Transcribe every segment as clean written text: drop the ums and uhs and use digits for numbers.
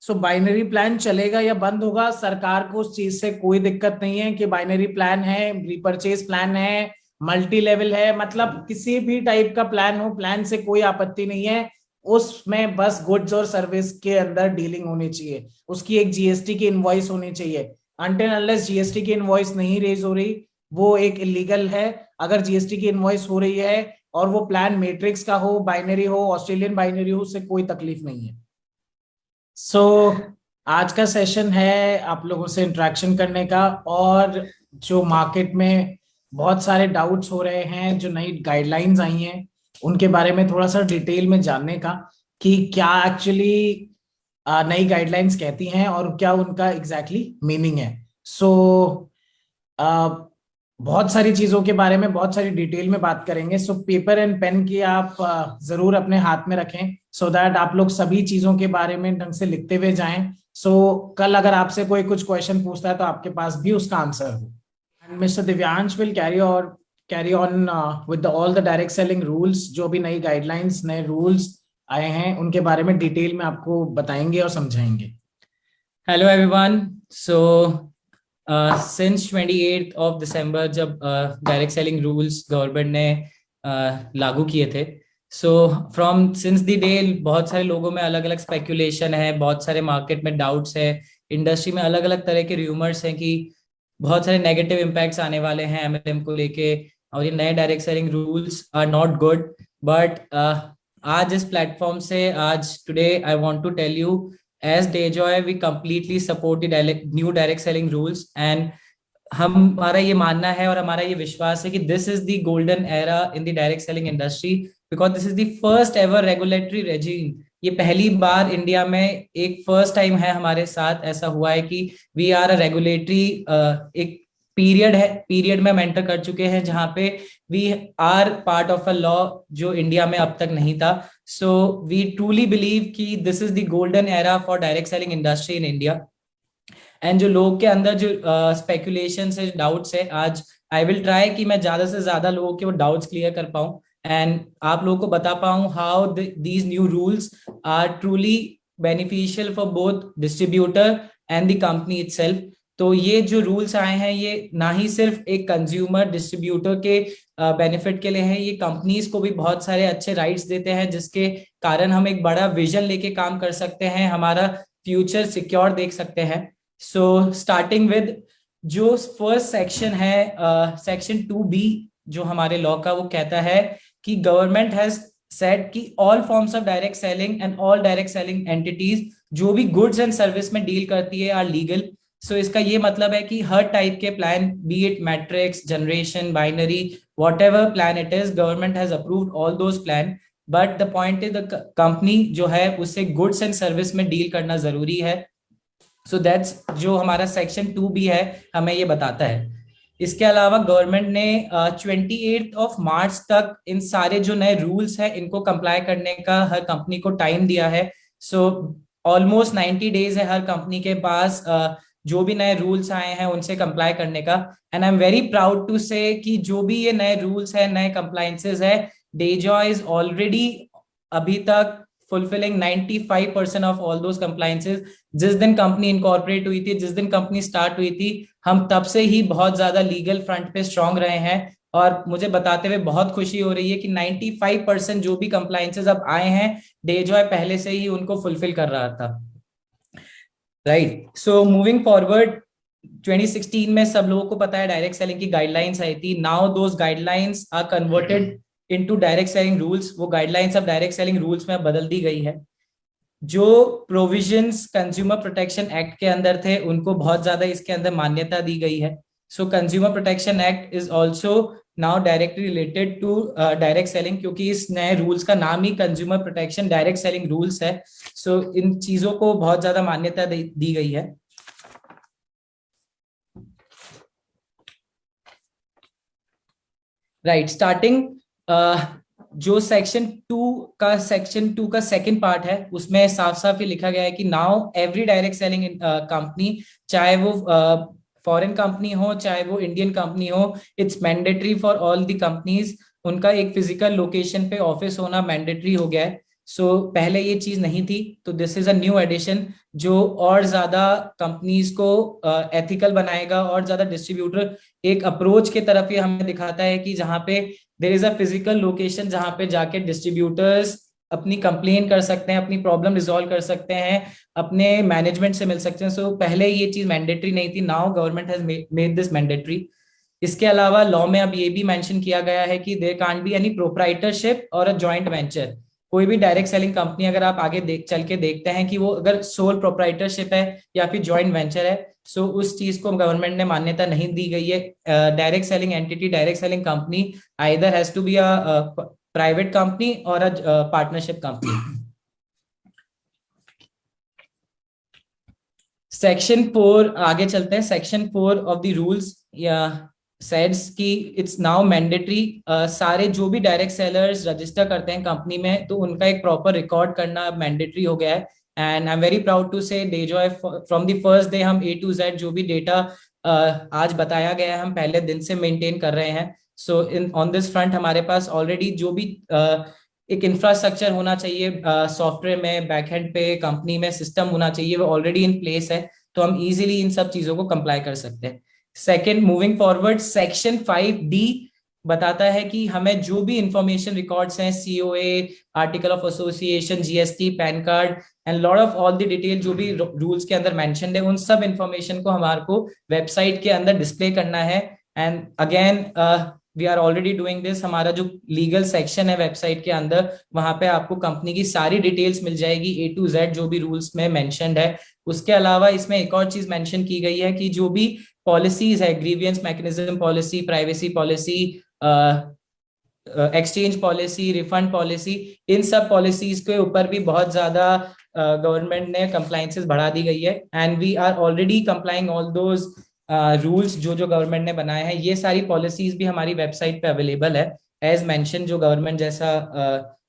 सो binary plan चलेगा या बंद होगा, सरकार को उस चीज से कोई दिक्कत नहीं है कि बाइनरी प्लान है, रिपर्चेज प्लान है, मल्टी लेवल है, मतलब किसी भी टाइप का प्लान हो, प्लान से कोई आपत्ति नहीं है। उसमें बस गुड्स और सर्विस के अंदर डीलिंग होनी चाहिए, उसकी एक जीएसटी की इनवॉइस होनी चाहिए। अनटिल अनलेस जीएसटी की इनवॉइस नहीं रेज हो रही, वो एक इलीगल है। अगर जीएसटी की इनवॉइस हो रही है और वो प्लान मैट्रिक्स का हो, बाइनरी हो, ऑस्ट्रेलियन बाइनरी हो, उससे कोई तकलीफ नहीं है। सो आज का सेशन है आप लोगों से इंटरेक्शन करने का, और जो मार्केट में बहुत सारे डाउट्स हो रहे हैं, जो नई गाइडलाइंस आई हैं उनके बारे में थोड़ा सा डिटेल में जानने का, कि क्या एक्चुअली नई गाइडलाइंस कहती हैं और क्या उनका एग्जैक्टली मीनिंग है। सो बहुत सारी चीजों के बारे में बहुत सारी डिटेल में बात करेंगे। सो पेपर एंड पेन की आप जरूर अपने हाथ में रखें, सो दैट आप लोग सभी चीजों के बारे में ढंग से लिखते हुए जाएं। सो कल अगर आपसे कोई कुछ क्वेश्चन पूछता है तो आपके पास भी उसका आंसर हो। And mister Divyansh will carry on with all the direct selling rules. जो भी नई गाइडलाइंस, नए रूल्स आए हैं उनके बारे में डिटेल में आपको बताएंगे और समझाएंगे। Hello everyone. So since 28 of December जब डायरेक्ट सेलिंग रूल्स गवर्नमेंट ने लागू किए थे, so from since the day बहुत सारे लोगों में अलग अलग स्पेक्यूलेशन है, बहुत सारे मार्केट में डाउट्स है, इंडस्ट्री में अलग अलग तरह के र्यूमर्स हैं कि बहुत सारे नेगेटिव इम्पैक्ट्स आने वाले हैं एमएलएम को लेके, और ये नए direct selling rules are not good. But आज इस प्लेटफॉर्म से आज today I want to tell you, as Dayjoy we completely support the new direct selling rules, and हमारा ये मानना है और हमारा ये विश्वास है कि this is the golden era in the direct selling industry, because this is the first ever regulatory regime. ये पहली बार इंडिया में एक फर्स्ट टाइम है हमारे साथ ऐसा हुआ है कि वी आर अ रेगुलेटरी, एक पीरियड में हम एंटर कर चुके हैं जहां पे we are part of a law जो इंडिया में अब तक नहीं था। सो वी ट्रूली बिलीव कि this is the golden era for direct selling industry in India. And जो लोग के अंदर जो स्पेकुलेशन है, डाउट्स है, आज आई विल ट्राई कि मैं ज्यादा से ज्यादा लोगों के वो डाउट्स क्लियर कर पाऊं एंड आप लोगों को बता पाऊं how these new rules are truly beneficial for both distributor and the company itself. तो ये जो रूल्स आए हैं ये ना ही सिर्फ एक कंज्यूमर डिस्ट्रीब्यूटर के बेनिफिट के लिए है, ये कंपनीज को भी बहुत सारे अच्छे राइट्स देते हैं जिसके कारण हम एक बड़ा विजन लेके काम कर सकते हैं, हमारा फ्यूचर सिक्योर देख सकते हैं। सो स्टार्टिंग विद जो फर्स्ट सेक्शन है, सेक्शन 2B जो हमारे लॉ का, वो कहता है कि गवर्नमेंट हैज सेड कि all forms of direct selling and all direct selling entities जो भी गुड्स एंड सर्विस में डील करती है आर लीगल। सो इसका ये मतलब है कि हर टाइप के plan, B it matrix, generation, binary, whatever plan it is, government has approved all those plan, but the point is the company जो है उससे गुड्स एंड सर्विस में डील करना जरूरी है। सो दैट्स जो हमारा सेक्शन 2B है हमें ये बताता है। इसके अलावा गवर्नमेंट ने 28 ऑफ मार्च तक इन सारे जो नए रूल्स है इनको कंप्लाई करने का हर कंपनी को टाइम दिया है। सो ऑलमोस्ट 90 डेज है हर कंपनी के पास जो भी नए रूल्स आए हैं उनसे कंप्लाई करने का। And I am very proud to say कि जो भी ये नए रूल्स है, नए कंप्लायंसेस है, Dayjoy इज ऑलरेडी अभी तक fulfilling 95% of all those compliances. जिस दिन कंपनी इनकॉर्पोरेट हुई थी, जिस दिन कंपनी स्टार्ट हुई थी, हम तब से ही बहुत ज्यादा लीगल फ्रंट पे स्ट्रांग रहे हैं, और मुझे बताते हुए बहुत खुशी हो रही है कि 95% जो भी कंप्लायंसेस अब आए हैं Dayjoy पहले से ही उनको फुलफिल कर रहा था। राइट, सो मूविंग फॉरवर्ड, 2016 में सब लोगों को पता है डायरेक्ट सेलिंग की गाइडलाइंस आई थी। Now those guidelines are converted into direct selling rules. वो गाइडलाइंस अब डायरेक्ट सेलिंग रूल्स में बदल दी गई है। जो प्रोविजंस कंज्यूमर प्रोटेक्शन एक्ट के अंदर थे उनको बहुत ज्यादा इसके अंदर मान्यता दी गई है। So consumer protection act is also now directly related to direct selling, क्योंकि इस नए रूल्स का नाम ही consumer protection direct selling rules है। सो इन चीजों को बहुत ज्यादा मान्यता दी गई है। राइट, स्टार्टिंग जो सेक्शन 2 का सेकंड पार्ट है उसमें साफ साफ ये लिखा गया है कि now every direct selling company, चाहे वो फॉरेन कंपनी हो चाहे वो इंडियन कंपनी हो, it's mandatory for all the companies, उनका एक फिजिकल लोकेशन पे ऑफिस होना मैंडेटरी हो गया है। सो पहले ये चीज नहीं थी, तो this is a new addition जो और ज्यादा कंपनीज को एथिकल बनाएगा, और ज्यादा डिस्ट्रीब्यूटर एक अप्रोच के तरफ ये हमें दिखाता है कि जहाँ पे there is a physical location जहाँ पे जाके डिस्ट्रीब्यूटर्स अपनी कंप्लेन कर सकते हैं, अपनी प्रॉब्लम रिजॉल्व कर सकते हैं, अपने मैनेजमेंट से मिल सकते हैं। सो पहले ये चीज मैंडेटरी नहीं थी, now government has made this mandatory. इसके अलावा लॉ में अब ये भी मेंशन किया गया है कि there can't be any proprietorship और अ जॉइंट वेंचर। कोई भी डायरेक्ट सेलिंग कंपनी अगर आप आगे चल के देखते हैं कि वो अगर सोल प्रोप्राइटरशिप है या फिर जॉइंट वेंचर है, सो उस चीज को गवर्नमेंट ने मान्यता नहीं दी गई है। Direct selling entity, direct selling company either has to be a private company और अ पार्टनरशिप कंपनी। सेक्शन 4 आगे चलते हैं। सेक्शन 4 ऑफ द रूल्स या सेड्स कि इट्स नाउ मैंडेटरी, सारे जो भी डायरेक्ट सेलर्स रजिस्टर करते हैं कंपनी में, तो उनका एक प्रॉपर रिकॉर्ड करना मैंडेटरी हो गया है। And I am very proud to say Dayjoy from the first day हम A to Z जो भी डेटा आज बताया गया है हम पहले दिन से मेंटेन कर रहे हैं। सो इन ऑन दिस फ्रंट हमारे पास ऑलरेडी जो भी एक इंफ्रास्ट्रक्चर होना चाहिए सॉफ्टवेयर में, बैकएंड पे कंपनी में सिस्टम होना चाहिए, वो ऑलरेडी इन प्लेस है, तो हम इजीली इन सब चीजों को कंप्लाई कर सकते हैं। Second, moving forward, section 5D बताता है कि हमें जो भी इंफॉर्मेशन रिकॉर्ड्स हैं, COA, article of association, GST, pan card and lot of all the detail जो भी रूल्स के अंदर मेंशन्ड है, उन सब इंफॉर्मेशन को हमारे को वेबसाइट के अंदर डिस्प्ले करना है। And again we are already doing this. हमारा जो लीगल सेक्शन है वेबसाइट के अंदर, वहां पे आपको कंपनी की सारी डिटेल्स मिल जाएगी A to Z जो भी रूल्स में मेंशन्ड है। उसके अलावा इसमें एक और चीज मेंशन की गई है कि जो भी पॉलिसीज है, grievance mechanism policy, privacy policy, exchange policy, refund policy, इन सब पॉलिसीज के ऊपर भी बहुत ज्यादा गवर्नमेंट ने कंप्लायंसेस बढ़ा दी गई है। And we are already complying all those rules जो जो गवर्नमेंट ने बनाए हैं। ये सारी पॉलिसीज भी हमारी वेबसाइट पे अवेलेबल है एज मेंशन, जो गवर्नमेंट जैसा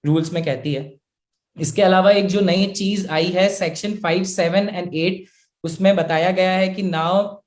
रूल्स में कहती है। इसके अलावा एक जो नई चीज आई है सेक्शन 5, 7 एंड 8, उसमें बताया गया है कि नाउ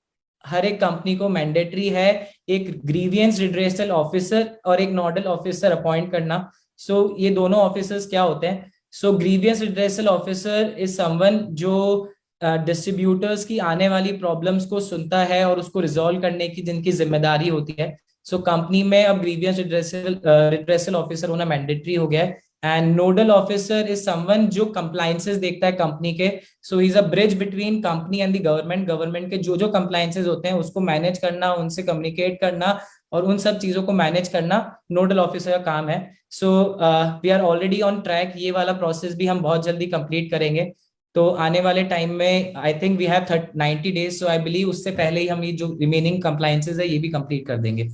हर एक कंपनी को मैंडेटरी है एक ग्रीवियंस रिड्रेसल ऑफिसर और एक नोडल ऑफिसर अपॉइंट करना। सो ये दोनों ऑफिसर्स क्या होते हैं? So grievance redressal officer is someone जो डिस्ट्रीब्यूटर्स की आने वाली प्रॉब्लम्स को सुनता है और उसको रिजॉल्व करने की जिनकी जिम्मेदारी होती है। सो कंपनी में अब ग्रीवियंस रिड्रेसल ऑफिसर होना मैंडेटरी हो गया है। And nodal officer is someone जो कंप्लायंसेस देखता है कंपनी के। So he is a bridge between company and the government. Government के जो जो कंप्लायंसेस होते हैं उसको मैनेज करना, उनसे कम्युनिकेट करना और उन सब चीजों को मैनेज करना नोडल ऑफिसर का काम है। So we are already on track. ये वाला प्रोसेस भी हम बहुत जल्दी कंप्लीट करेंगे। तो आने वाले टाइम में I think we have 90 days, so I believe उससे पहले ही हम ये जो रिमेनिंग कंप्लायंसेस है ये भी कंप्लीट कर देंगे।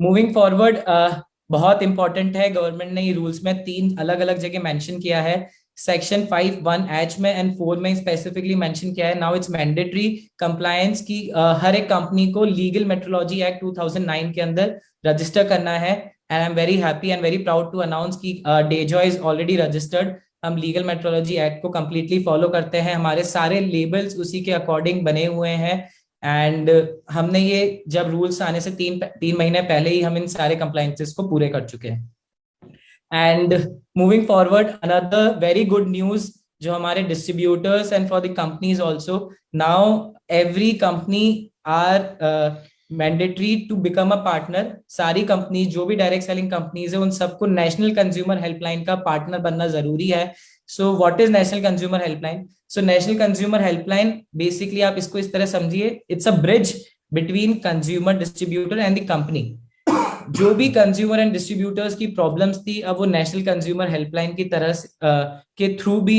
मूविंग फॉरवर्ड, बहुत इंपॉर्टेंट है, गवर्नमेंट ने ये रूल्स में 3 अलग अलग जगह मेंशन किया है। सेक्शन 5(1)H में एंड 4 में स्पेसिफिकली मेंशन किया है। नाउ इट्स मैंडेटरी कंप्लायंस की हर एक कंपनी को लीगल मेट्रोलॉजी एक्ट 2009 के अंदर रजिस्टर करना है। And I am very happy and very proud to announce कि डेजॉय इज ऑलरेडी रजिस्टर्ड। हम लीगल मेट्रोलॉजी एक्ट को कंप्लीटली फॉलो करते हैं, हमारे सारे लेबल्स उसी के अकॉर्डिंग बने हुए हैं। एंड हमने ये जब रूल्स आने से 3 महीने पहले ही हम इन सारे कंप्लायंसेस को पूरे कर चुके हैं। And moving forward, another very good news जो हमारे distributors and for the companies also, now every company are mandatory to become a partner. सारी कंपनी जो भी डायरेक्ट सेलिंग कंपनीज है उन सबको नेशनल कंज्यूमर हेल्पलाइन का पार्टनर बनना जरूरी है। So what is national consumer helpline? So national consumer helpline basically आप इसको इस तरह समझिए, it's a bridge between consumer, distributor and the company. जो भी कंज्यूमर एंड डिस्ट्रीब्यूटर्स की प्रॉब्लम्स थी अब वो नेशनल कंज्यूमर हेल्पलाइन की तरह के थ्रू भी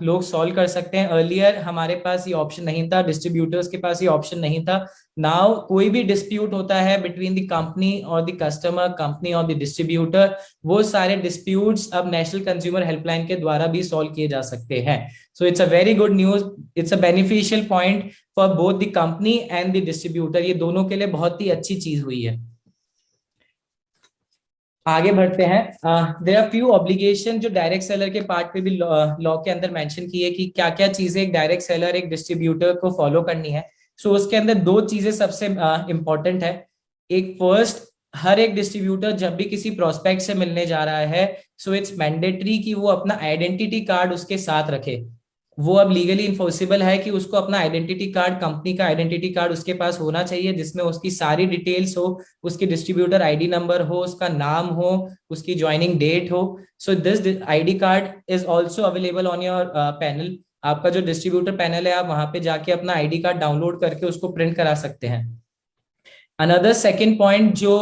लोग सॉल्व कर सकते हैं। अर्लियर हमारे पास ये ऑप्शन नहीं था, डिस्ट्रीब्यूटर्स के पास ये ऑप्शन नहीं था। नाउ कोई भी डिस्प्यूट होता है बिटवीन द कंपनी और द कस्टमर, कंपनी और द डिस्ट्रीब्यूटर, वो सारे डिस्प्यूट्स अब नेशनल कंज्यूमर हेल्पलाइन के द्वारा भी सॉल्व किए जा सकते हैं। So it's a very good news, it's a beneficial point for both the company and the distributor. ये दोनों के लिए बहुत ही अच्छी चीज हुई है। आगे बढ़ते हैं। देयर आर फ्यू ऑब्लिगेशन जो डायरेक्ट सेलर के पार्ट पे भी लॉ के अंदर मेंशन की है कि क्या क्या चीजें एक डायरेक्ट सेलर एक डिस्ट्रीब्यूटर को फॉलो करनी है। सो उसके अंदर 2 चीजें सबसे इंपॉर्टेंट है। एक फर्स्ट, हर एक डिस्ट्रीब्यूटर जब भी किसी प्रोस्पेक्ट से मिलने जा रहा है, सो इट्स मैंडेटरी कि वो अपना आइडेंटिटी कार्ड उसके साथ रखे। वो अब लीगली इन्फोर्सिबल है कि उसको अपना आइडेंटिटी कार्ड, कंपनी का आइडेंटिटी कार्ड उसके पास होना चाहिए, जिसमें उसकी सारी डिटेल्स हो, उसकी डिस्ट्रीब्यूटर आईडी नंबर हो, उसका नाम हो, उसकी ज्वाइनिंग डेट हो। So this ID card is also available on your panel. आपका जो डिस्ट्रीब्यूटर पैनल है, आप वहां पे जाके अपना आईडी कार्ड डाउनलोड करके उसको प्रिंट करा सकते हैं। अनदर सेकेंड पॉइंट जो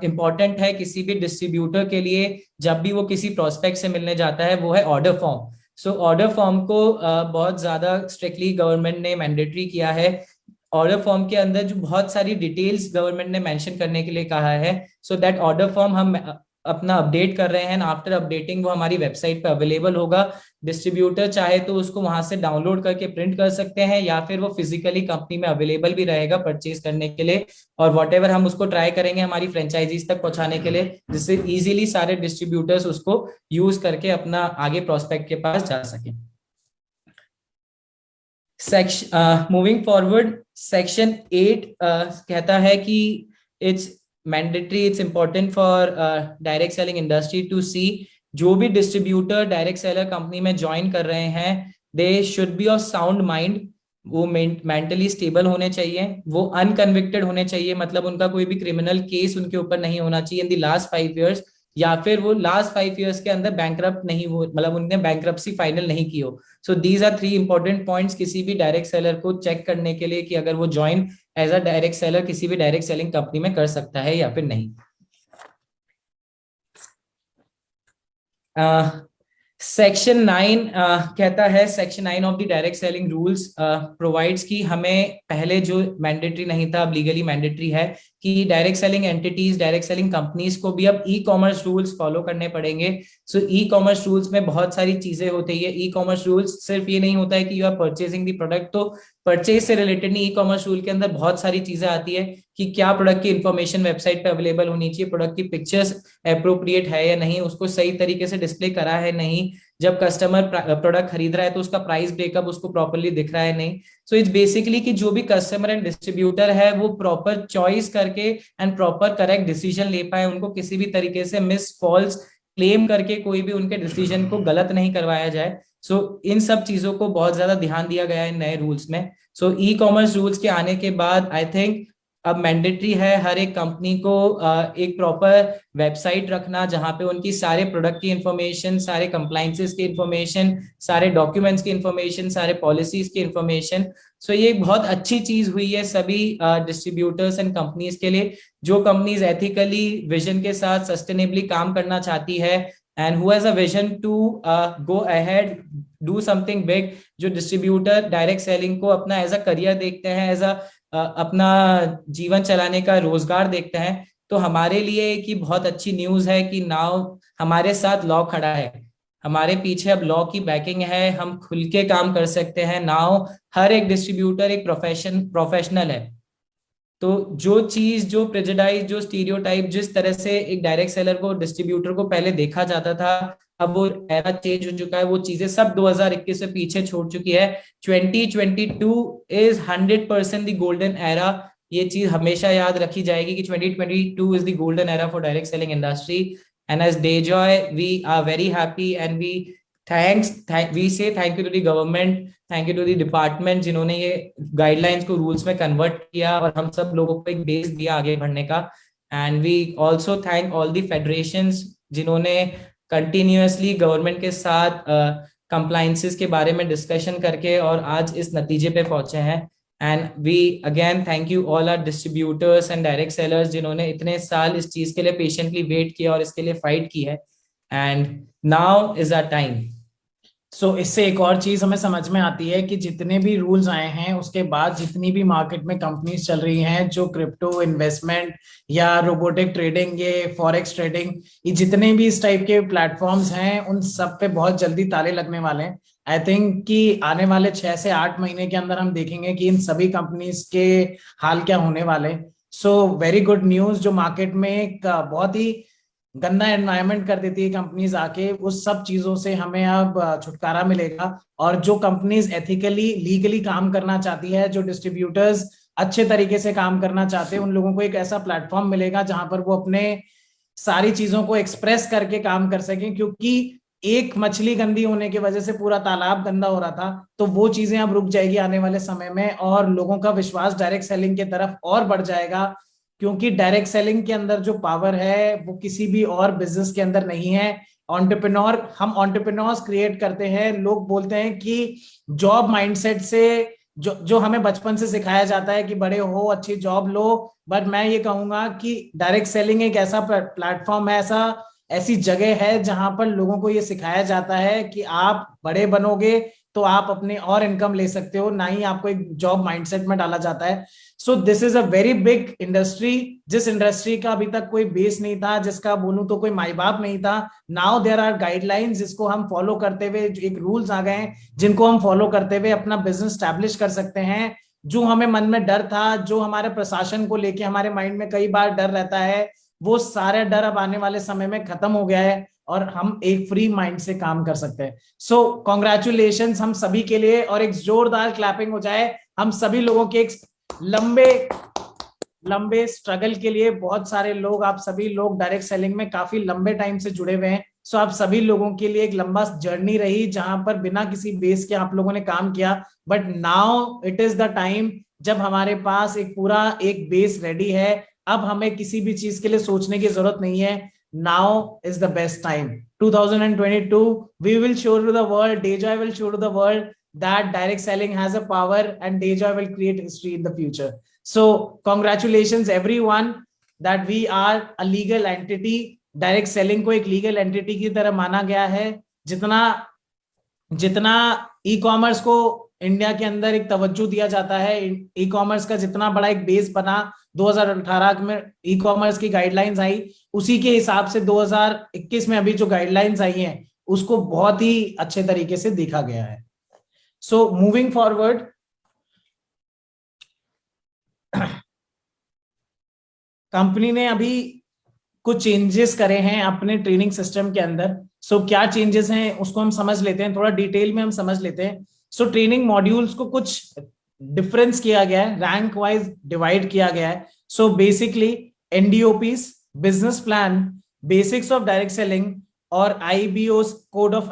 इंपॉर्टेंट है किसी भी डिस्ट्रीब्यूटर के लिए जब भी वो किसी प्रोस्पेक्ट से मिलने जाता है, वो है order form. So order form को बहुत ज्यादा स्ट्रिक्टली गवर्नमेंट ने मैंडेटरी किया है। ऑर्डर फॉर्म के अंदर जो बहुत सारी डिटेल्स गवर्नमेंट ने मेंशन करने के लिए कहा है, सो दैट ऑर्डर फॉर्म हम अपना अपडेट कर रहे हैं। आफ्टर अपडेटिंग वो हमारी वेबसाइट पे अवेलेबल होगा। डिस्ट्रीब्यूटर चाहे तो उसको वहां से डाउनलोड करके प्रिंट कर सकते हैं, या फिर वो फिजिकली कंपनी में अवेलेबल भी रहेगा परचेज करने के लिए। और वॉट हम उसको ट्राई करेंगे हमारी फ्रेंचाइजीज तक पहुंचाने के लिए, जिससे इजीली सारे डिस्ट्रीब्यूटर्स उसको यूज करके अपना आगे प्रोस्पेक्ट के पास जा सके। मूविंग फॉरवर्ड, सेक्शन 8 कहता है कि it's mandatory, it's important for direct selling industry to see, जो भी डिस्ट्रीब्यूटर डायरेक्ट सेलर कंपनी में ज्वाइन कर रहे हैं, they should be of sound mind. वो मेंटली स्टेबल होने चाहिए, वो अनकन्विक्टेड होने चाहिए, मतलब उनका कोई भी क्रिमिनल केस उनके ऊपर नहीं होना चाहिए इन द लास्ट 5 इयर्स, या फिर वो लास्ट 5 इयर्स के अंदर बैंकरप्ट नहीं हो, मतलब उनने बैंकरप्सी फाइनल नहीं की हो। So these are 3 important points किसी भी डायरेक्ट सेलर को चेक करने के लिए कि अगर वो join as a direct seller किसी भी डायरेक्ट सेलिंग कंपनी में कर सकता है या फिर नहीं। सेक्शन 9 कहता है, section 9 of the direct selling rules provides कि हमें पहले जो मैंडेटरी नहीं था अब लीगली मैंडेटरी है कि direct selling entities, direct selling companies को भी अब ई कॉमर्स रूल्स फॉलो करने पड़ेंगे। सो ई कॉमर्स रूल्स में बहुत सारी चीजें होती है। ई कॉमर्स रूल्स सिर्फ ये नहीं होता है कि you are purchasing the product, तो परचेज से रिलेटेड नहीं, ई कॉमर्स रूल के अंदर बहुत सारी चीजें आती है कि क्या प्रोडक्ट की इन्फॉर्मेशन वेबसाइट पे अवेलेबल होनी चाहिए, प्रोडक्ट की पिक्चर्स अप्रोप्रिएट है या नहीं, उसको सही तरीके से डिस्प्ले करा है नहीं, जब कस्टमर प्रोडक्ट खरीद रहा है तो उसका प्राइस ब्रेकअप उसको प्रॉपर्ली दिख रहा है नहीं। सो इट्स बेसिकली कि जो भी कस्टमर एंड डिस्ट्रीब्यूटर है वो प्रॉपर चॉइस करके एंड प्रॉपर करेक्ट डिसीजन ले पाए, उनको किसी भी तरीके से मिस फॉल्स क्लेम करके कोई भी उनके डिसीजन को गलत नहीं करवाया जाए। सो इन सब चीजों को बहुत ज्यादा ध्यान दिया गया है नए रूल्स में। सो ई कॉमर्स रूल्स के आने के बाद आई थिंक अब मैंडेटरी है हर एक कंपनी को एक प्रॉपर वेबसाइट रखना, जहां पे उनकी सारे प्रोडक्ट की इंफॉर्मेशन, सारे कंप्लाइंसेस की इंफॉर्मेशन, सारे डॉक्यूमेंट्स की इंफॉर्मेशन, सारे पॉलिसीज की इंफॉर्मेशन। सो ये एक बहुत अच्छी चीज हुई है सभी डिस्ट्रीब्यूटर्स एंड कंपनीज के लिए, जो कंपनीज एथिकली विजन के साथ सस्टेनेबली काम करना चाहती है and who has a vision to go ahead, do something big. जो डिस्ट्रीब्यूटर डायरेक्ट सेलिंग को अपना एज अ करियर देखते हैं, एज अ अपना जीवन चलाने का रोजगार देखते हैं, तो हमारे लिए एक बहुत अच्छी न्यूज है कि नाउ हमारे साथ लॉ खड़ा है, हमारे पीछे अब लॉ की बैकिंग है, हम खुल के काम कर सकते हैं। नाउ हर एक डिस्ट्रीब्यूटर एक प्रोफेशनल है। तो जो चीज, जो प्रेजुडाइज, जो स्टीरियोटाइप जिस तरह से एक डायरेक्ट सेलर को, डिस्ट्रीब्यूटर को पहले देखा जाता था, अब वो एरा चेंज हो चुका है, वो चीजें सब 2021 से पीछे छोड़ चुकी है। 2022 इज 100% द गोल्डन एरा। ये चीज हमेशा याद रखी जाएगी कि 2022 is the golden era for direct selling industry. And as Dayjoy we are very happy and we say thank you to the government, thank you to the department, जिन्होंने ये guidelines को रूल्स में कन्वर्ट किया और हम सब लोगों को एक बेस दिया आगे बढ़ने का। And we also thank all the federations जिन्होंने कंटिन्यूअसली गवर्नमेंट के साथ कंप्लाइंसेस के बारे में डिस्कशन करके और आज इस नतीजे पे पहुंचे हैं। And we again thank you all our distributors and direct sellers जिन्होंने इतने साल इस चीज के लिए पेशेंटली वेट किया और इसके लिए फाइट की है। And now is our time. So इससे एक और चीज हमें समझ में आती है कि जितने भी रूल्स आए हैं उसके बाद जितनी भी मार्केट में कंपनीज चल रही हैं जो क्रिप्टो इन्वेस्टमेंट या रोबोटिक ट्रेडिंग, ये फॉरेक्स ट्रेडिंग, ये जितने भी इस टाइप के प्लेटफॉर्म्स हैं उन सब पे बहुत जल्दी ताले लगने वाले हैं। आई थिंक कि आने वाले 6 से 8 महीने के अंदर हम देखेंगे कि इन सभी कंपनीज के हाल क्या होने वाले। सो वेरी गुड न्यूज, जो मार्केट में एक बहुत ही गंदा एनवायरनमेंट कर देती है कंपनीज आके, उस सब चीजों से हमें अब छुटकारा मिलेगा। और जो कंपनीज एथिकली लीगली काम करना चाहती है, जो डिस्ट्रीब्यूटर्स अच्छे तरीके से काम करना चाहते हैं, उन लोगों को एक ऐसा प्लेटफॉर्म मिलेगा जहां पर वो अपने सारी चीजों को एक्सप्रेस करके काम कर सकें। क्योंकि एक मछली गंदी होने की वजह से पूरा तालाब गंदा हो रहा था, तो वो चीजें अब रुक जाएगी आने वाले समय में, और लोगों का विश्वास डायरेक्ट सेलिंग की तरफ और बढ़ जाएगा। क्योंकि डायरेक्ट सेलिंग के अंदर जो पावर है वो किसी भी और बिजनेस के अंदर नहीं है। हम एंटरप्रेन्योर्स क्रिएट करते हैं। लोग बोलते हैं कि जॉब माइंडसेट से जो जो हमें बचपन से सिखाया जाता है कि बड़े हो, अच्छी जॉब लो, बट मैं ये कहूंगा कि डायरेक्ट सेलिंग एक ऐसा प्लेटफॉर्म है, ऐसी जगह है जहां पर लोगों को ये सिखाया जाता है कि आप बड़े बनोगे तो आप अपने और इनकम ले सकते हो, ना ही आपको एक जॉब माइंडसेट में डाला जाता है। So this is a very big industry, जिस इंडस्ट्री का अभी तक कोई बेस नहीं था, जिसका बोलूं तो कोई माई बाप नहीं था। नाउ देयर आर गाइडलाइंस जिसको हम फॉलो करते हुए, एक रूल्स आ गए हैं जिनको हम फॉलो करते हुए अपना बिजनेस स्टैब्लिश कर सकते हैं। जो हमें मन में डर था, जो हमारे प्रशासन को लेके हमारे माइंड में कई बार डर रहता है, वो सारे डर अब आने वाले समय में खत्म हो गया है और हम एक फ्री माइंड से काम कर सकते हैं। सो कॉन्ग्रेचुलेशन हम सभी के लिए, और एक जोरदार क्लैपिंग हो जाए हम सभी लोगों के एक लंबे लंबे स्ट्रगल के लिए। बहुत सारे लोग, आप सभी लोग डायरेक्ट सेलिंग में काफी लंबे टाइम से जुड़े हुए हैं। सो आप सभी लोगों के लिए एक लंबा जर्नी रही जहां पर बिना किसी बेस के आप लोगों ने काम किया। But now it is the time जब हमारे पास एक पूरा एक बेस रेडी है। अब हमें किसी भी चीज के लिए सोचने की जरूरत नहीं है। Now is the best time 2022 we will show to the world, Dejoy will show to the world that direct selling has a power and Dejoy will create history in the future. So congratulations everyone that we are a legal entity. Direct selling को एक legal entity की तरह माना गया है। जितना जितना e commerce को इंडिया के अंदर एक तवज्जो दिया जाता है, ई कॉमर्स का जितना बड़ा एक बेस बना 2018 में ई कॉमर्स की गाइडलाइंस आई, उसी के हिसाब से 2021 में अभी जो गाइडलाइंस आई हैं उसको बहुत ही अच्छे तरीके से देखा गया है। सो मूविंग फॉरवर्ड, कंपनी ने अभी कुछ चेंजेस करे हैं अपने ट्रेनिंग सिस्टम के अंदर। सो क्या चेंजेस हैं उसको हम समझ लेते हैं, थोड़ा डिटेल में हम समझ लेते हैं। सो ट्रेनिंग मॉड्यूल्स को कुछ डिफरेंस किया गया है, रैंक वाइज डिवाइड किया गया है। So basically NDOPs, business plan, basics of direct selling और आईबीओस कोड ऑफ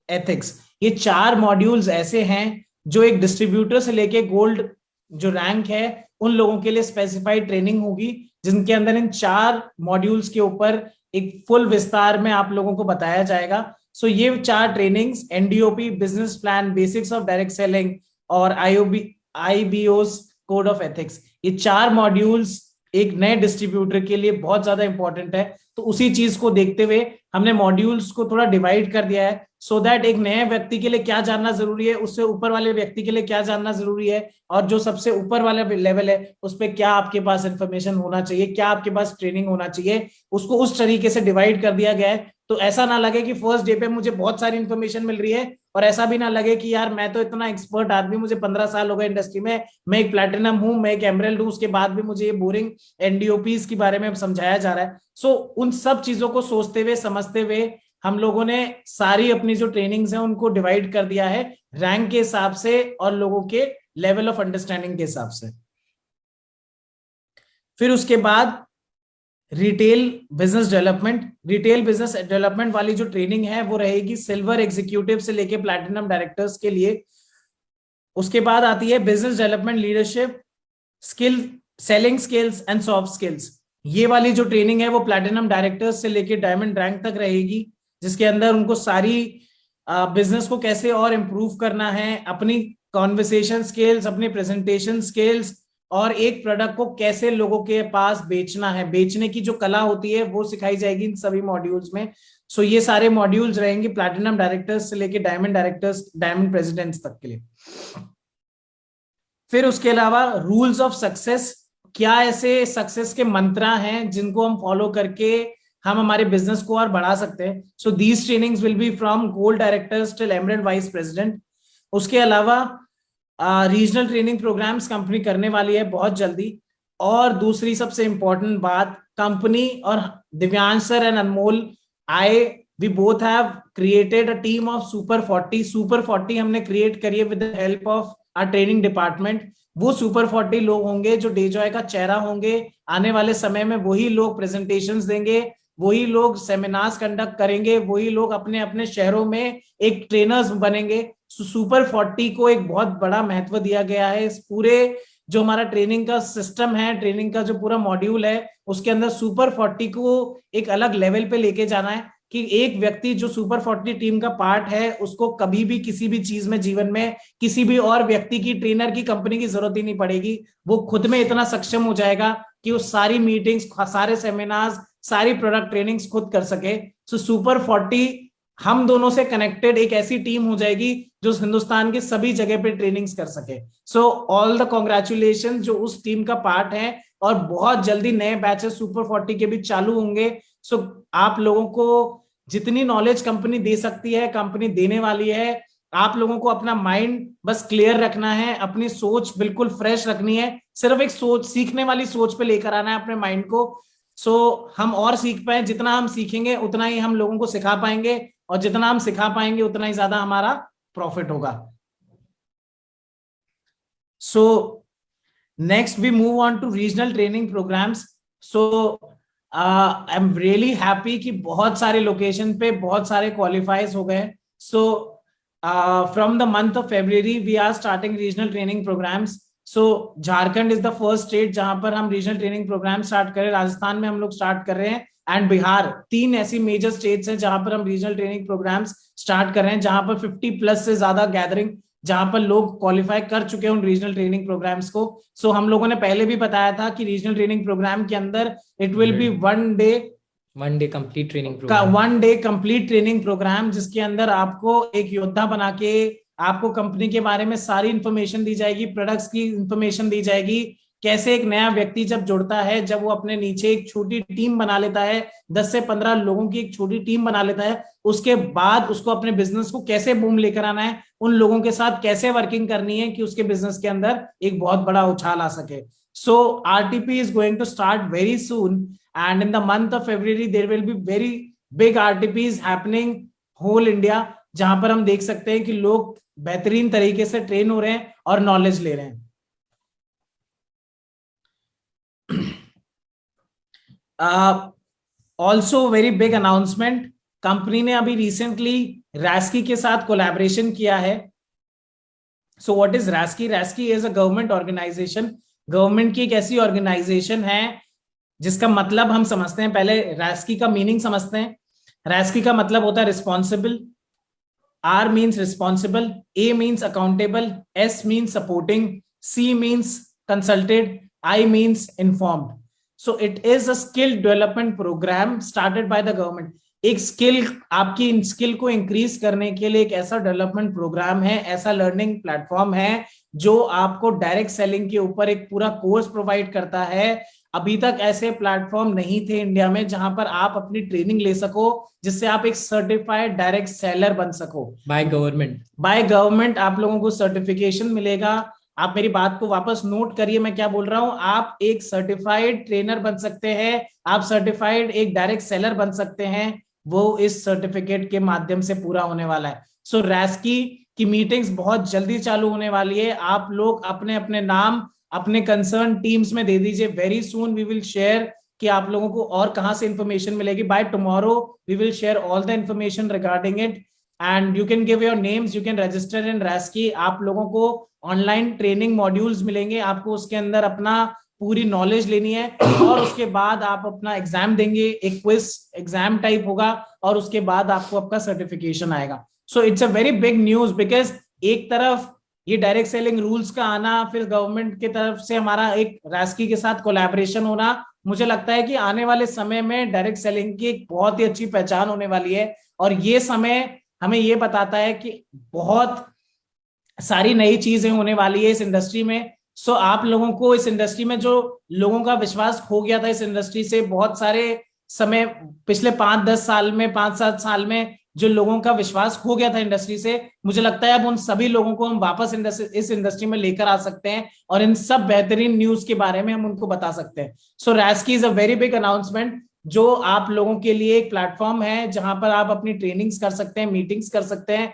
एथिक्स, ये 4 मॉड्यूल्स ऐसे हैं जो एक डिस्ट्रीब्यूटर से लेके गोल्ड जो रैंक है उन लोगों के लिए स्पेसिफाइड ट्रेनिंग होगी, जिनके अंदर इन 4 मॉड्यूल्स के ऊपर एक फुल विस्तार में आप लोगों को बताया जाएगा। सो ये 4 trainings, NDOP, business plan, basics of direct selling और आईबीओस कोड ऑफ एथिक्स, ये 4 मॉड्यूल्स एक नए डिस्ट्रीब्यूटर के लिए बहुत ज्यादा इंपॉर्टेंट है। तो उसी चीज को देखते हुए हमने मॉड्यूल्स को थोड़ा डिवाइड कर दिया है, सो दैट एक नए व्यक्ति के लिए क्या जानना जरूरी है, उससे ऊपर वाले व्यक्ति के लिए क्या जानना जरूरी है, और जो सबसे ऊपर वाला लेवल है उस पर क्या आपके पास इंफॉर्मेशन होना चाहिए, क्या आपके पास ट्रेनिंग होना चाहिए, उसको उस तरीके से डिवाइड कर दिया गया है। तो ऐसा ना लगे कि फर्स्ट डे पे मुझे बहुत सारी इंफॉर्मेशन मिल रही है, और ऐसा भी ना लगे कि यार मैं तो इतना एक्सपर्ट आदमी, मुझे 15 साल हो गए इंडस्ट्री में, मैं एक प्लैटिनम हूं, मैं एक एमरल्ड हूं, उसके बाद भी मुझे ये बोरिंग एनडीओपीस के बारे में समझाया जा रहा है। सो उन सब चीजों को सोचते हुए, समझते हुए हम लोगों ने सारी अपनी जो ट्रेनिंग्स हैं उनको डिवाइड कर दिया है रैंक के हिसाब से और लोगों के लेवल ऑफ अंडरस्टैंडिंग के हिसाब से। फिर उसके बाद रिटेल बिजनेस डेवलपमेंट वाली जो ट्रेनिंग है वो रहेगी सिल्वर एग्जीक्यूटिव से लेके प्लैटिनम डायरेक्टर्स के लिए। उसके बाद आती है business development leadership skill, selling skills and soft skills. ये वाली जो ट्रेनिंग है वो प्लैटिनम डायरेक्टर्स से लेके डायमंड रैंक तक रहेगी, जिसके अंदर उनको सारी बिजनेस को कैसे और इम्प्रूव करना है, अपनी कॉन्वर्सेशन स्किल्स, अपनी प्रेजेंटेशन स्किल्स, और एक प्रोडक्ट को कैसे लोगों के पास बेचना है, बेचने की जो कला होती है वो सिखाई जाएगी इन सभी मॉड्यूल्स में। सो ये सारे मॉड्यूल्स रहेंगे प्लैटिनम डायरेक्टर्स से लेके डायमंड डायरेक्टर्स, डायमंड प्रेसिडेंट्स तक के लिए। फिर उसके अलावा रूल्स ऑफ सक्सेस, क्या ऐसे सक्सेस के मंत्र हैं जिनको हम फॉलो करके हम हमारे बिजनेस को और बढ़ा सकते हैं। So these trainings will be from gold directors till emerald vice president. उसके अलावा रीजनल ट्रेनिंग प्रोग्राम्स कंपनी करने वाली है बहुत जल्दी। और दूसरी सबसे इंपॉर्टेंट बात, कंपनी और दिव्यांश सर एंड अनमोल आए we both have created a team of super 40. Super 40 हमने क्रिएट करी है with the help of our training department. वो सुपर 40 लोग होंगे जो डेजॉय का चेहरा होंगे. आने वाले समय में वही लोग प्रेजेंटेशंस देंगे, वही लोग सेमिनार्स कंडक्ट करेंगे, वही लोग अपने अपने शहरों में एक ट्रेनर्स बनेंगे. सुपर 40 को एक बहुत बड़ा महत्व दिया गया है. इस पूरे जो हमारा ट्रेनिंग का सिस्टम है, ट्रेनिंग का जो पूरा मॉड्यूल है, उसके अंदर सुपर 40 को एक अलग लेवल पे लेके जाना है कि एक व्यक्ति जो सुपर 40 टीम का पार्ट है उसको कभी भी किसी भी चीज में जीवन में किसी भी और व्यक्ति की, ट्रेनर की, कंपनी की जरूरत ही नहीं पड़ेगी. वो खुद में इतना सक्षम हो जाएगा कि वो सारी मीटिंग्स, सारे सेमिनार्स, सारी प्रोडक्ट ट्रेनिंग्स खुद कर सके. सो सुपर 40 हम दोनों से कनेक्टेड एक ऐसी टीम हो जाएगी जो हिंदुस्तान के सभी जगह पे ट्रेनिंग्स कर सके. सो ऑल द कॉन्ग्रेचुलेशन जो उस टीम का पार्ट है. और बहुत जल्दी नए बैचेस सुपर 40 के भी चालू होंगे. सो आप लोगों को जितनी नॉलेज कंपनी दे सकती है, कंपनी देने वाली है. आप लोगों को अपना माइंड बस क्लियर रखना है, अपनी सोच बिल्कुल फ्रेश रखनी है. सिर्फ एक सोच, सीखने वाली सोच पे लेकर आना है अपने माइंड को. सो हम और सीख पाए, जितना हम सीखेंगे उतना ही हम लोगों को सिखा पाएंगे, और जितना हम सिखा पाएंगे उतना ही ज्यादा हमारा प्रॉफिट होगा. So next we move on to regional training programmes. So I am really happy कि बहुत सारे लोकेशन पे बहुत सारे क्वालिफाइज हो गए. So from the month of February we are starting regional training programmes. So Jharkhand is the first state जहां पर हम रीजनल ट्रेनिंग प्रोग्राम स्टार्ट कर रहे हैं. राजस्थान में हम लोग स्टार्ट कर रहे हैं, एंड बिहार. 3 ऐसी मेजर स्टेट्स हैं जहां पर हम रीजनल ट्रेनिंग प्रोग्राम्स स्टार्ट कर रहे हैं, जहां पर 50 प्लस से ज्यादा गैदरिंग, जहां पर लोग क्वालिफाई कर चुके हैं उन रीजनल ट्रेनिंग प्रोग्राम्स को. सो हम लोगों ने पहले भी बताया था कि रीजनल ट्रेनिंग प्रोग्राम के अंदर it will be one day complete training programme, 1 day complete training programme, जिसके अंदर आपको एक योद्धा बना के आपको कंपनी के बारे में सारी इंफॉर्मेशन दी जाएगी, प्रोडक्ट्स की इंफॉर्मेशन दी जाएगी. कैसे एक नया व्यक्ति जब जुड़ता है, जब वो अपने नीचे एक छोटी टीम बना लेता है, 10 से 15 लोगों की एक छोटी टीम बना लेता है, उसके बाद उसको अपने बिजनेस को कैसे बूम लेकर आना है, उन लोगों के साथ कैसे वर्किंग करनी है कि उसके बिजनेस के अंदर एक बहुत बड़ा उछाल आ सके. सो RTP is going to start very soon, and in the month of February there will be very big RTPs happening whole India, जहां पर हम देख सकते हैं कि लोग बेहतरीन तरीके से ट्रेन हो रहे हैं और नॉलेज ले रहे हैं. Also very big announcement, company ने अभी रिसेंटली रैस्की के साथ कोलैबोरेशन किया है. So what is RASCI? RASCI is a government organisation. Government की एक ऐसी ऑर्गेनाइजेशन है जिसका मतलब हम समझते हैं. पहले रैस्की का मीनिंग समझते हैं. रैस्की का मतलब होता है responsible. R means responsible, A means accountable, S means supporting, C means consulted, I means informed. So it is a skill development program started by the government. एक स्किल, आपकी स्किल को इंक्रीज करने के लिए एक ऐसा डेवलपमेंट प्रोग्राम है, ऐसा लर्निंग प्लेटफॉर्म है जो आपको डायरेक्ट सेलिंग के ऊपर एक पूरा कोर्स प्रोवाइड करता है. अभी तक ऐसे प्लेटफॉर्म नहीं थे इंडिया में जहां पर आप अपनी ट्रेनिंग ले सको, जिससे आप एक सर्टिफाइड डायरेक्ट सेलर बन सको. बाय गवर्नमेंट आप लोगों को सर्टिफिकेशन मिलेगा. आप मेरी बात को वापस नोट करिए, मैं क्या बोल रहा हूं. आप एक सर्टिफाइड ट्रेनर बन सकते हैं, आप सर्टिफाइड एक डायरेक्ट सेलर बन सकते हैं. वो इस सर्टिफिकेट के माध्यम से पूरा होने वाला है. सो रैस्की की मीटिंग्स बहुत जल्दी चालू होने वाली है. आप लोग अपने अपने नाम अपने कंसर्न टीम्स में दे दीजिए. Very soon we will share कि आप लोगों को और कहां से इंफॉर्मेशन मिलेगी. By tomorrow we will share all the information regarding it, and you can give your names, you can register in Raski. आप लोगों को ऑनलाइन ट्रेनिंग मॉड्यूल्स मिलेंगे, आपको उसके अंदर अपना पूरी नॉलेज लेनी है, और उसके बाद आप अपना एग्जाम देंगे. एक क्विज एग्जाम टाइप होगा, और उसके बाद आपको आपका सर्टिफिकेशन आएगा. So it's a very big news, because एक तरफ ये डायरेक्ट सेलिंग रूल्स का आना, फिर गवर्नमेंट की तरफ से हमारा एक रैस्की के साथ कोलैबोरेशन होना, मुझे लगता है कि आने वाले समय में डायरेक्ट सेलिंग की एक बहुत ही अच्छी पहचान होने वाली है. और ये समय हमें ये बताता है कि बहुत सारी नई चीजें होने वाली है इस इंडस्ट्री में. सो आप लोगों को इस इंडस्ट्री में, जो लोगों का विश्वास खो गया था इस इंडस्ट्री से बहुत सारे समय, पिछले 5-10 साल में, 5-7 साल में जो लोगों का विश्वास खो गया था इंडस्ट्री से, मुझे लगता है अब उन सभी लोगों को हम वापस इस इंडस्ट्री में लेकर आ सकते हैं, और इन सब बेहतरीन न्यूज के बारे में हम उनको बता सकते हैं. So Raski is a very big announcement. जो आप लोगों के लिए एक प्लेटफॉर्म है जहां पर आप अपनी ट्रेनिंग्स कर सकते हैं, मीटिंग्स कर सकते हैं,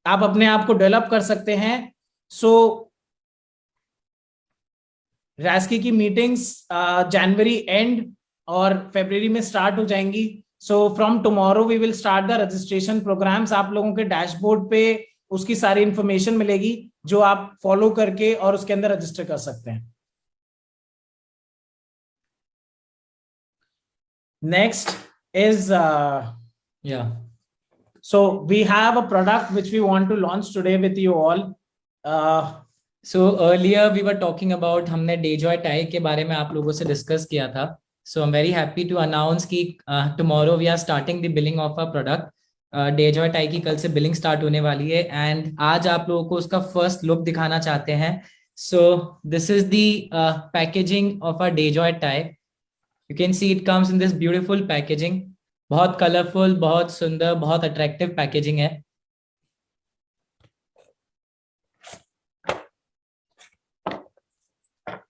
आप अपने आप को डेवलप कर सकते हैं। सो रैस्की की मीटिंग्स जनवरी एंड और फरवरी में स्टार्ट हो जाएंगी। So from tomorrow we will start the registration programmes. आप लोगों के डैशबोर्ड पे उसकी सारी इंफॉर्मेशन मिलेगी जो आप फॉलो करके और उसके अंदर रजिस्टर कर सकते हैं। Next is Yeah. so we have a product which we want to launch today with you all. So earlier we were talking about, हमने Dayjoy Tie के बारे में आप लोगों से डिस्कस किया था. So I'm very happy to announce कि tomorrow we are starting the billing of our product. Dayjoy Tie की कल से बिलिंग स्टार्ट होने वाली है एंड आज आप लोगों को उसका फर्स्ट लुक दिखाना चाहते हैं. So this is the packaging of our Dayjoy Tie. You can see it comes in this beautiful packaging. बहुत कलरफुल, बहुत सुंदर, बहुत अट्रैक्टिव पैकेजिंग है.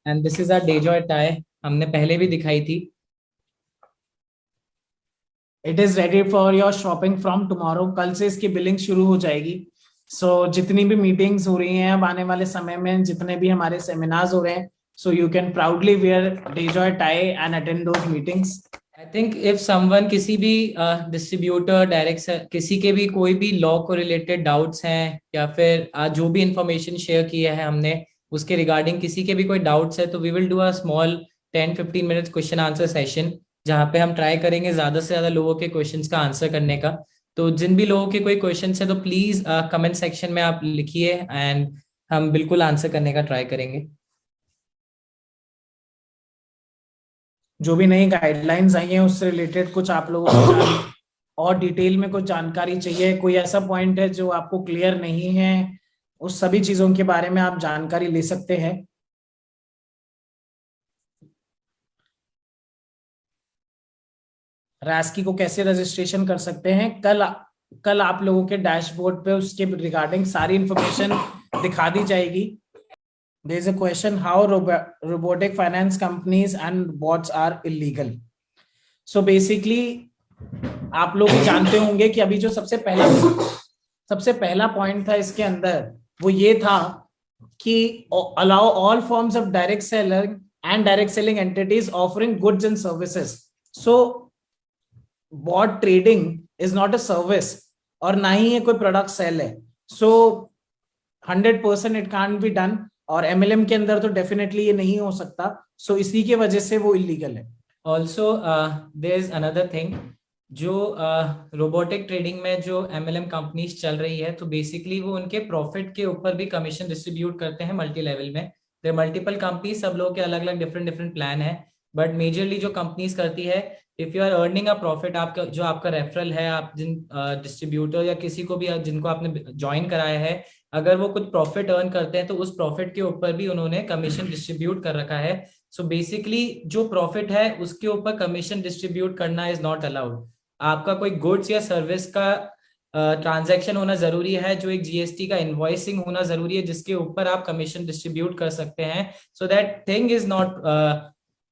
And this is our Dayjoy Tie. हमने पहले भी दिखाई थी. It is ready for your shopping from tomorrow. कल से इसकी बिलिंग शुरू हो जाएगी. सो जितनी भी मीटिंग्स हो रही हैं अब आने वाले समय में, जितने भी हमारे सेमिनार्स हो रहे हैं, so you can proudly wear Dayjoy tie and attend those meetings. I think if someone, किसी भी डिस्ट्रीब्यूटर, डायरेक्ट, किसी के भी कोई भी लॉ को रिलेटेड डाउट्स हैं या फिर जो भी इंफॉर्मेशन शेयर किया है हमने उसके रिगार्डिंग किसी के भी कोई डाउट्स है, तो we will do a small 10-15 minutes question answer session जहाँ पे हम ट्राई करेंगे ज्यादा से ज्यादा लोगों के क्वेश्चंस का आंसर करने का. तो जिन भी लोगों के कोई क्वेश्चंस है तो प्लीज कमेंट सेक्शन में आप लिखिए एंड हम बिल्कुल आंसर करने का ट्राई करेंगे. जो भी नई गाइडलाइंस आई हैं उससे रिलेटेड कुछ आप लोगों को और डिटेल में कुछ जानकारी चाहिए, कोई ऐसा पॉइंट है जो आपको क्लियर नहीं है, उस सभी चीजों के बारे में आप जानकारी ले सकते हैं. रैस्की को कैसे रजिस्ट्रेशन कर सकते हैं, कल आप लोगों के डैशबोर्ड पे उसके रिगार्डिंग सारी इंफॉर्मेशन दिखा दी जाएगी. There is a question how robotic finance companies and bots are illegal. So basically आप लोग जानते होंगे कि अभी जो सबसे पहला पॉइंट था इसके अंदर वो ये था कि allow all forms of direct selling and direct selling entities offering goods and services. So bot trading is not a service और ना ही ये कोई प्रोडक्ट सेल है. So 100% it can't be done और MLM के अंदर तो डेफिनेटली ये नहीं हो सकता. सो इसी के वजह से वो इलीगल है. Also there is another thing, जो रोबोटिक ट्रेडिंग में जो MLM कंपनीज चल रही है तो बेसिकली वो उनके प्रॉफिट के ऊपर भी कमीशन डिस्ट्रीब्यूट करते हैं मल्टी लेवल में. देयर मल्टीपल कंपनीज, सब लोगों के अलग अलग डिफरेंट प्लान है, बट मेजरली जो कंपनीज करती है, if you are earning a profit, आपका जो आपका रेफरल है, आप जिन डिस्ट्रीब्यूटर या किसी को भी जिनको आपने ज्वाइन कराया है, अगर वो कुछ प्रॉफिट अर्न करते हैं तो उस प्रॉफिट के ऊपर भी उन्होंने कमीशन डिस्ट्रीब्यूट कर रखा है. सो बेसिकली जो प्रॉफिट है उसके ऊपर कमीशन डिस्ट्रीब्यूट करना इज नॉट अलाउड. आपका कोई गुड्स या सर्विस का ट्रांजैक्शन होना जरूरी है, जो एक GST का इनवॉइसिंग होना जरूरी है जिसके ऊपर आप कमीशन डिस्ट्रीब्यूट कर सकते हैं. So that thing is not,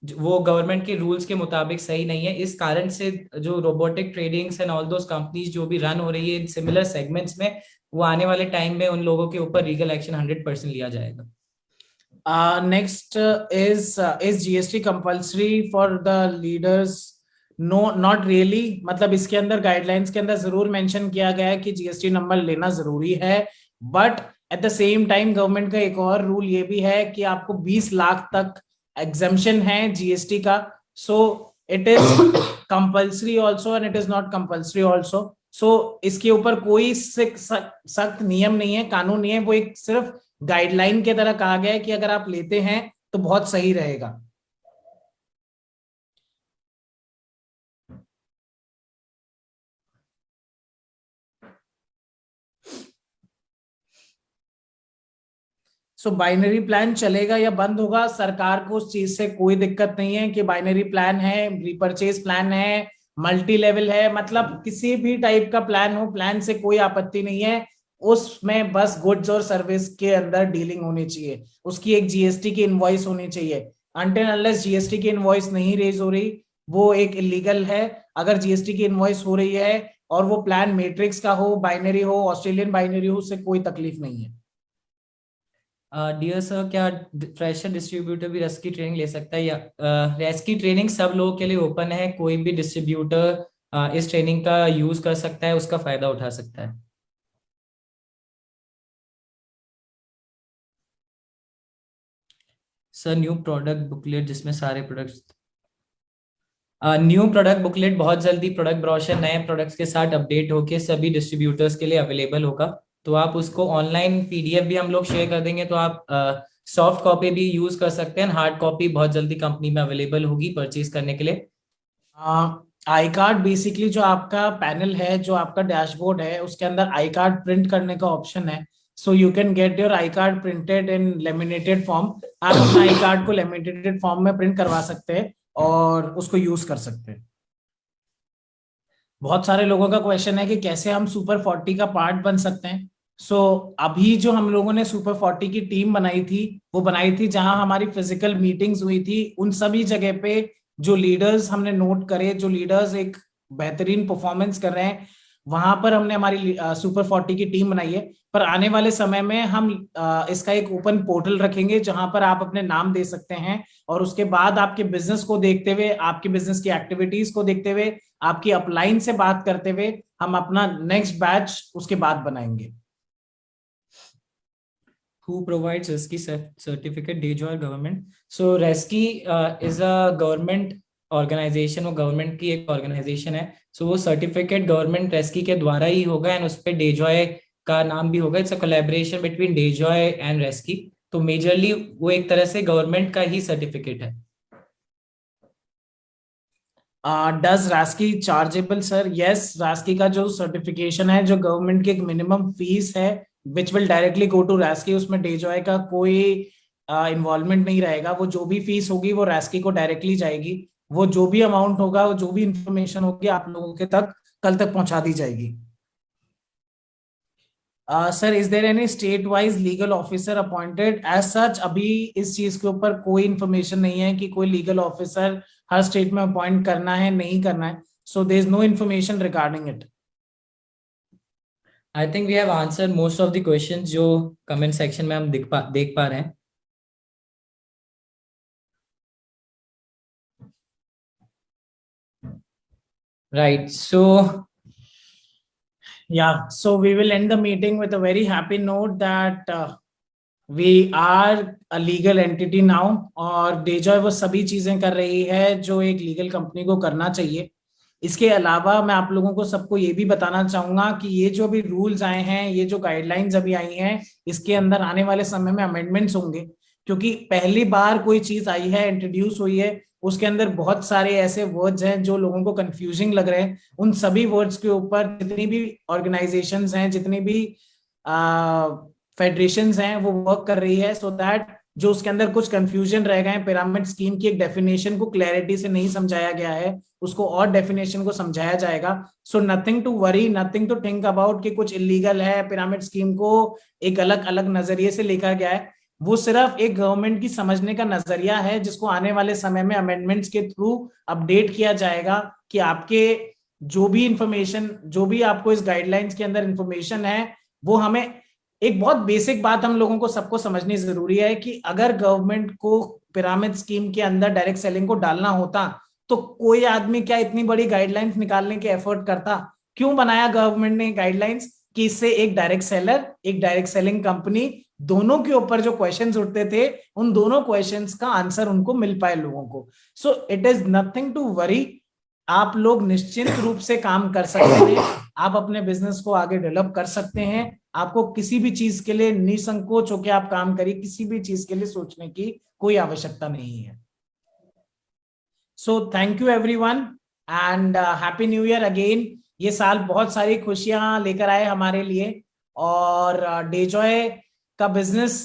वो गवर्नमेंट के रूल्स के मुताबिक सही नहीं है. इस कारण से जो robotic tradings and all those companies जो भी रन हो रही है इन सिमिलर सेगमेंट्स में, वो आने वाले टाइम में उन लोगों के ऊपर लीगल एक्शन 100% लिया जाएगा. Next is GST compulsory for the leaders? No, not really. मतलब इसके अंदर गाइडलाइंस के अंदर जरूर मेंशन किया गया है कि GST नंबर लेना जरूरी है, but at the same time government का एक और रूल ये भी है कि आपको 20 लाख तक एग्जेम्पशन है GST का. So it is compulsory also and it is not compulsory also. सो इसके ऊपर कोई सख्त नियम नहीं है, कानून नहीं है. वो एक सिर्फ गाइडलाइन के तरह कहा गया है कि अगर आप लेते हैं तो बहुत सही रहेगा. सो बाइनरी प्लान चलेगा या बंद होगा, सरकार को उस चीज से कोई दिक्कत नहीं है कि बाइनरी प्लान है, रिपर्चेज प्लान है, मल्टी लेवल है, मतलब किसी भी टाइप का प्लान हो, प्लान से कोई आपत्ति नहीं है. उसमें बस गुड्स और सर्विस के अंदर डीलिंग होनी चाहिए, उसकी एक GST की इनवॉइस होनी चाहिए. अनटिल अनलेस GST की इनवॉइस नहीं रेज हो रही, वो एक इलीगल है। अगर जीएसटी की इनवॉइस हो रही है और वो प्लान मैट्रिक्स का हो, बाइनरी हो, ऑस्ट्रेलियन बाइनरी हो, उससे कोई तकलीफ नहीं है। डियर सर, क्या फ्रेशर डिस्ट्रीब्यूटर भी रेस्की ट्रेनिंग ले सकता है, या रेस्की ट्रेनिंग सब लोगों के लिए ओपन है, कोई भी डिस्ट्रीब्यूटर इस ट्रेनिंग का यूज कर सकता है, उसका फायदा उठा सकता है? सर न्यू प्रोडक्ट बुकलेट जिसमें सारे प्रोडक्ट्स, न्यू प्रोडक्ट बुकलेट बहुत जल्दी प्रोडक्ट ब्रोशर नए प्रोडक्ट्स के साथ अपडेट होके सभी डिस्ट्रीब्यूटर्स के लिए अवेलेबल होगा। तो आप उसको ऑनलाइन पीडीएफ भी हम लोग शेयर कर देंगे, तो आप सॉफ्ट कॉपी भी यूज कर सकते हैं, हार्ड कॉपी बहुत जल्दी कंपनी में अवेलेबल होगी परचेज करने के लिए। आई कार्ड बेसिकली जो आपका पैनल है, जो आपका डैशबोर्ड है, उसके अंदर आई कार्ड प्रिंट करने का ऑप्शन है। So you can get your I card printed in laminated form. आप अपना आई कार्ड को लेमिनेटेड फॉर्म में प्रिंट करवा सकते हैं और उसको यूज कर सकते हैं। बहुत सारे लोगों का क्वेश्चन है कि कैसे हम सुपर 40 का पार्ट बन सकते हैं। सो अभी जो हम लोगों ने सुपर 40 की टीम बनाई थी, वो बनाई थी जहां हमारी फिजिकल मीटिंग्स हुई थी। उन सभी जगह पे जो लीडर्स हमने नोट करे, जो लीडर्स एक बेहतरीन परफॉर्मेंस कर रहे हैं, वहां पर हमने हमारी सुपर 40 की टीम बनाई है। पर आने वाले समय में हम इसका एक ओपन पोर्टल रखेंगे जहां पर आप अपने नाम दे सकते हैं, और उसके बाद आपके बिजनेस को देखते हुए, आपके बिजनेस की एक्टिविटीज को देखते हुए, आपकी अपलाइन से बात करते हुए हम अपना नेक्स्ट बैच उसके बाद बनाएंगे। Who provides RESCI certificate, DJO or government? So RESCI is a government organization, वो गवर्नमेंट की एक ऑर्गेनाइजेशन है। सो वो सर्टिफिकेट गवर्नमेंट रेस्की के द्वारा ही होगा, एंड उस पर डेजॉय का नाम भी होगा। It's a collaboration between DeJoy and Raski. तो मेजरली वो एक तरह से गवर्नमेंट का ही सर्टिफिकेट है। Does Raski chargeable? Sir yes, Raski का जो सर्टिफिकेशन है, जो गवर्नमेंट की एक मिनिमम फीस है which will directly go to Raski, उसमें डेजॉय का कोई इन्वॉल्वमेंट नहीं रहेगा। वो जो भी फीस होगी वो रास्की को डायरेक्टली जाएगी। वो जो भी अमाउंट होगा, वो जो भी इंफॉर्मेशन होगी, आप लोगों के तक कल तक पहुंचा दी जाएगी। Sir is there any state wise legal officer appointed? As such अभी इस चीज के ऊपर कोई इंफॉर्मेशन नहीं है कि कोई लीगल ऑफिसर हर स्टेट में अपॉइंट करना है, नहीं करना है। So there is no information regarding it. I think we have answered most of the questions जो कमेंट सेक्शन में हम देख पा रहे हैं। Right, so Yeah, so we will end the meeting with a very happy note that we are a legal entity now, और डेजॉय वो सभी चीजें कर रही है जो एक लीगल कंपनी को करना चाहिए। इसके अलावा मैं आप लोगों को सबको ये भी बताना चाहूंगा कि ये जो भी रूल्स आए हैं, ये जो गाइडलाइंस अभी आई हैं, इसके अंदर आने वाले समय में अमेंडमेंट्स होंगे, क्योंकि पहली बार कोई चीज आई है, इंट्रोड्यूस हुई है, उसके अंदर बहुत सारे ऐसे वर्ड्स हैं जो लोगों को कंफ्यूजिंग लग रहे हैं। उन सभी वर्ड्स के ऊपर जितनी भी ऑर्गेनाइजेशंस हैं, जितनी भी फेडरेशंस हैं, वो वर्क कर रही है, सो दैट जो उसके अंदर कुछ कंफ्यूजन रह गए, पिरामिड स्कीम की एक डेफिनेशन को क्लैरिटी से नहीं समझाया गया है, उसको और डेफिनेशन को समझाया जाएगा। So nothing to worry, nothing to think about कि कुछ इलीगल है, पिरामिड स्कीम को एक अलग अलग नजरिए से लिखा गया है। वो सिर्फ एक गवर्नमेंट की समझने का नजरिया है, जिसको आने वाले समय में अमेंडमेंट्स के थ्रू अपडेट किया जाएगा कि आपके जो भी इंफॉर्मेशन, जो भी आपको इस गाइडलाइंस के अंदर इंफॉर्मेशन है, वो हमें एक बहुत बेसिक बात हम लोगों को सबको समझनी जरूरी है कि अगर गवर्नमेंट को पिरामिड स्कीम के अंदर डायरेक्ट सेलिंग को डालना होता तो कोई आदमी क्या इतनी बड़ी गाइडलाइंस निकालने के एफर्ट करता? क्यों बनाया गवर्नमेंट ने गाइडलाइंस? कि इससे एक डायरेक्ट सेलर, एक डायरेक्ट सेलिंग कंपनी, दोनों के ऊपर जो क्वेश्चंस उठते थे, उन दोनों क्वेश्चंस का आंसर उनको मिल पाए लोगों को। So it is nothing to worry. आप लोग निश्चिंत रूप से काम कर सकते हैं, आप अपने बिजनेस को आगे डेवलप कर सकते हैं। आपको किसी भी चीज के लिए निसंकोच होकर आप काम करिए, किसी भी चीज के लिए सोचने की कोई आवश्यकता नहीं है। So thank you everyone and happy new year again. ये साल बहुत सारी खुशियां लेकर आए हमारे लिए, और डेजॉय का बिजनेस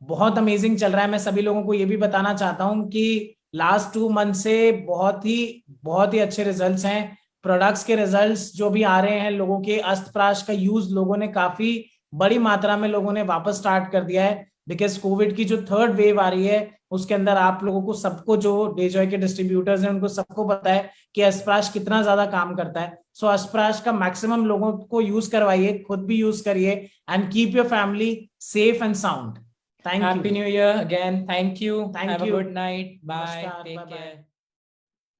बहुत अमेजिंग चल रहा है। मैं सभी लोगों को ये भी बताना चाहता हूं कि लास्ट 2 मंथ से बहुत ही अच्छे रिजल्ट्स हैं। प्रोडक्ट्स के रिजल्ट्स जो भी आ रहे हैं, लोगों के अस्त्रप्राश का यूज लोगों ने काफी बड़ी मात्रा में लोगों ने वापस स्टार्ट कर दिया है, बिकॉज कोविड की जो 3rd वेव आ रही है उसके अंदर आप लोगों को सबको, जो डेजॉय के डिस्ट्रीब्यूटर्स हैं उनको सबको पता है कि अस्प्राश कितना ज्यादा काम करता है। सो अस्प्राश का मैक्सिमम लोगों को यूज करवाइए, खुद भी यूज करिए, and keep your family safe and sound. Thank you. Happy New Year again. Thank you. Thank Have you. a good night. Bye. नमस्कार, Take bye-bye. care.